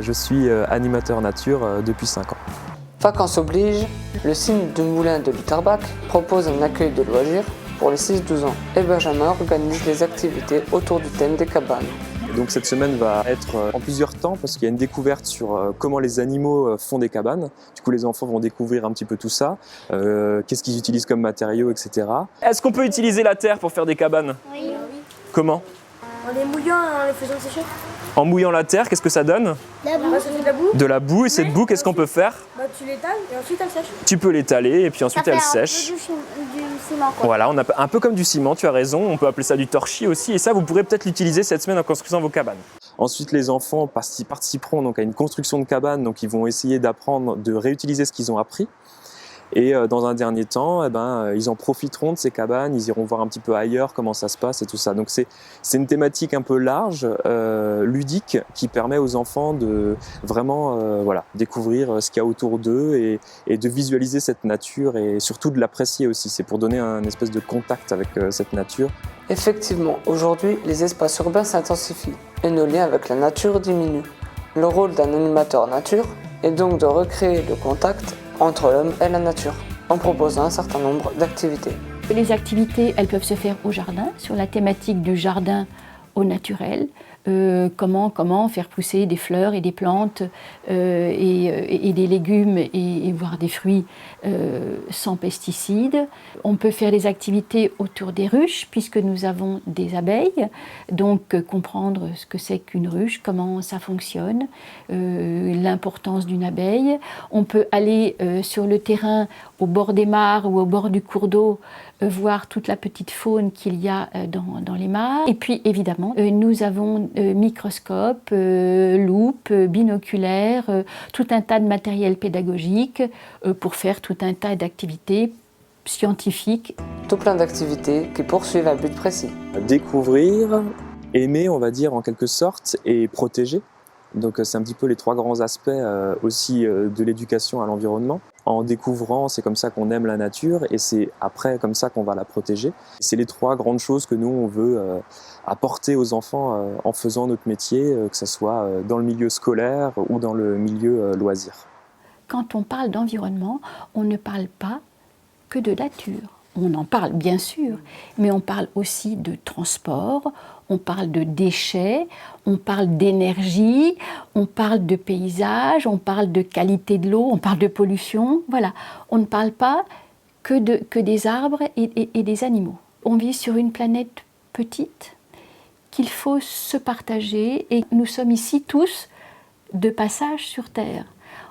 Je suis animateur nature depuis 5 ans. Vacances oblige, le Cygne du Moulin de Lutterbach propose un accueil de loisirs pour les 6-12 ans et Benjamin organise les activités autour du thème des cabanes. Donc cette semaine va être en plusieurs temps parce qu'il y a une découverte sur comment les animaux font des cabanes. Du coup, les enfants vont découvrir un petit peu tout ça, qu'est-ce qu'ils utilisent comme matériaux, etc. Est-ce qu'on peut utiliser la terre pour faire des cabanes? Oui. Comment? En les mouillant et en les faisant sécher. En mouillant la terre, qu'est-ce que ça donne? La boue. Ça fait de la boue. De la boue, et cette boue, qu'est-ce qu'on peut faire? Tu l'étales et ensuite elle sèche. Tu peux l'étaler et puis ensuite elle sèche. Du ciment, quoi. Voilà, on a un peu comme du ciment, tu as raison, on peut appeler ça du torchis aussi, et ça vous pourrez peut-être l'utiliser cette semaine en construisant vos cabanes. Ensuite, les enfants participeront donc à une construction de cabane, donc ils vont essayer d'apprendre, de réutiliser ce qu'ils ont appris. Et dans un dernier temps, ils en profiteront de ces cabanes, ils iront voir un petit peu ailleurs comment ça se passe et tout ça. Donc c'est une thématique un peu large, ludique, qui permet aux enfants de vraiment découvrir ce qu'il y a autour d'eux et de visualiser cette nature et surtout de l'apprécier aussi. C'est pour donner un espèce de contact avec cette nature. Effectivement, aujourd'hui, les espaces urbains s'intensifient et nos liens avec la nature diminuent. Le rôle d'un animateur nature est donc de recréer le contact entre l'homme et la nature, en proposant un certain nombre d'activités. Les activités, elles peuvent se faire au jardin, sur la thématique du jardin au naturel. Comment faire pousser des fleurs et des plantes et des légumes et voire des fruits sans pesticides. On peut faire des activités autour des ruches puisque nous avons des abeilles, donc comprendre ce que c'est qu'une ruche, comment ça fonctionne, l'importance d'une abeille. On peut aller sur le terrain au bord des mares ou au bord du cours d'eau, voir toute la petite faune qu'il y a dans les mares. Et puis évidemment, nous avons microscope, loupe, binoculaire, tout un tas de matériel pédagogique pour faire tout un tas d'activités scientifiques. Tout plein d'activités qui poursuivent un but précis. Découvrir, aimer, on va dire en quelque sorte, et protéger. Donc c'est un petit peu les 3 grands aspects aussi de l'éducation à l'environnement. En découvrant, c'est comme ça qu'on aime la nature et c'est après comme ça qu'on va la protéger. C'est les 3 grandes choses que nous on veut apporter aux enfants en faisant notre métier, que ce soit dans le milieu scolaire ou dans le milieu loisir. Quand on parle d'environnement, on ne parle pas que de nature. On en parle bien sûr, mais on parle aussi de transport, on parle de déchets, on parle d'énergie, on parle de paysage, on parle de qualité de l'eau, on parle de pollution. Voilà, on ne parle pas que des arbres et des animaux. On vit sur une planète petite qu'il faut se partager et nous sommes ici tous de passage sur Terre.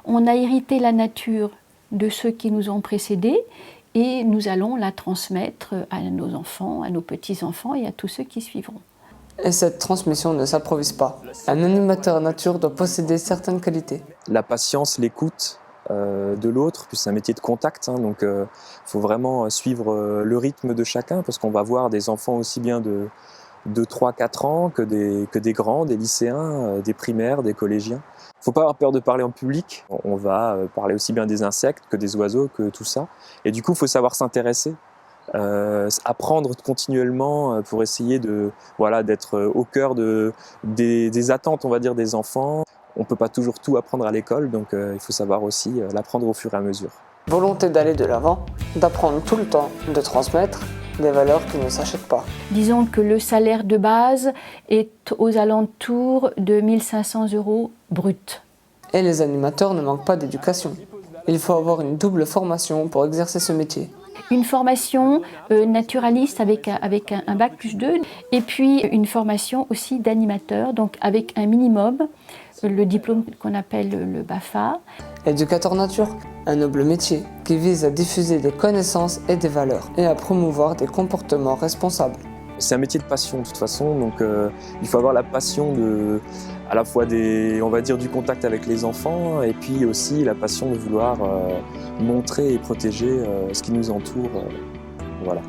On a hérité la nature de ceux qui nous ont précédés et nous allons la transmettre à nos enfants, à nos petits-enfants et à tous ceux qui suivront. Et cette transmission ne s'improvise pas. Un animateur nature doit posséder certaines qualités. La patience, l'écoute de l'autre, puis c'est un métier de contact, donc il faut vraiment suivre le rythme de chacun parce qu'on va voir des enfants aussi bien de 3-4 ans que des grands, des lycéens, des primaires, des collégiens. Il ne faut pas avoir peur de parler en public. On va parler aussi bien des insectes que des oiseaux, que tout ça. Et du coup, il faut savoir s'intéresser, apprendre continuellement pour essayer d'être au cœur des attentes, on va dire, des enfants. On ne peut pas toujours tout apprendre à l'école, donc il faut savoir aussi l'apprendre au fur et à mesure. Volonté d'aller de l'avant, d'apprendre tout le temps, de transmettre des valeurs qui ne s'achètent pas. Disons que le salaire de base est aux alentours de 1 500 € brut. Et les animateurs ne manquent pas d'éducation. Il faut avoir une double formation pour exercer ce métier. Une formation naturaliste avec un bac plus 2 et puis une formation aussi d'animateur, donc avec un minimum, le diplôme qu'on appelle le BAFA. Éducateur nature, un noble métier qui vise à diffuser des connaissances et des valeurs et à promouvoir des comportements responsables. C'est un métier de passion de toute façon, donc il faut avoir la passion à la fois on va dire du contact avec les enfants et puis aussi la passion de vouloir montrer et protéger ce qui nous entoure. Voilà.